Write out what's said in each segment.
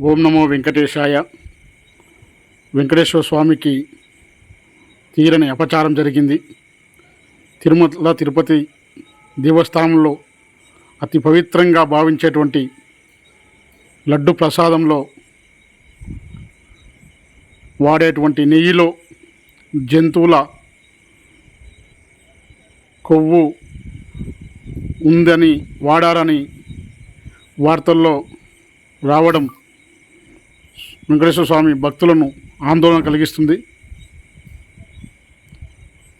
ఓం నమో వెంకటేశాయ. వెంకటేశ్వర స్వామికి తీరని అపచారం జరిగింది. తిరుమల తిరుపతి దేవస్థానంలో అతి పవిత్రంగా భావించేటువంటి లడ్డు ప్రసాదంలో వాడేటువంటి నెయ్యిలో జంతువుల కొవ్వు ఉందని వాడారని వార్తల్లో రావడం వెంకటేశ్వర స్వామి భక్తులను ఆందోళన కలిగిస్తుంది.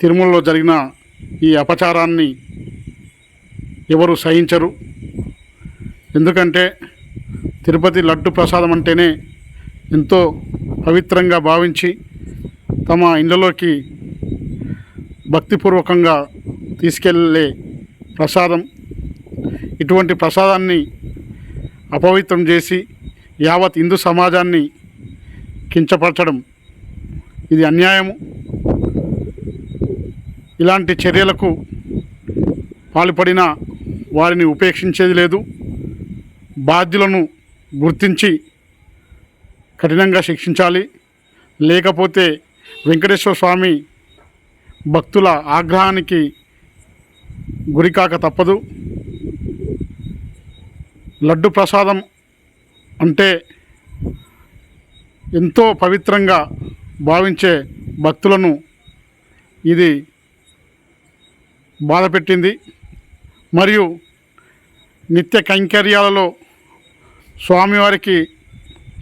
తిరుమలలో జరిగిన ఈ అపచారాన్ని ఎవరు సహించరు. ఎందుకంటే తిరుపతి లడ్డు ప్రసాదం అంటేనే ఎంతో పవిత్రంగా భావించి తమ ఇళ్ళలోకి భక్తిపూర్వకంగా తీసుకెళ్ళే ప్రసాదం. ఇటువంటి ప్రసాదాన్ని అపవిత్రం చేసి యావత్ హిందూ సమాజాన్ని కించపరచడం ఇది అన్యాయము. ఇలాంటి చర్యలకు పాల్పడిన వారిని ఉపేక్షించేది లేదు. బాధ్యులను గుర్తించి కఠినంగా శిక్షించాలి. లేకపోతే వెంకటేశ్వర స్వామి భక్తుల ఆగ్రహానికి గురికాక తప్పదు. లడ్డు ప్రసాదం అంటే ఎంతో పవిత్రంగా భావించే భక్తులను ఇది బాధపెట్టింది. మరియు నిత్య కైంకర్యాలలో స్వామివారికి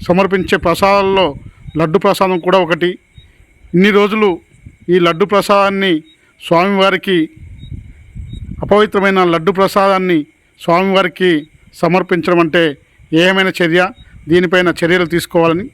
సమర్పించే ప్రసాదాలలో లడ్డు ప్రసాదం కూడా ఒకటి. ఇన్ని రోజులు ఈ లడ్డు ప్రసాదాన్ని స్వామివారికి అపవిత్రమైన లడ్డు ప్రసాదాన్ని స్వామివారికి సమర్పించడం అంటే ఏమైనా చర్య. దీనిపైన చర్యలు తీసుకోవాలని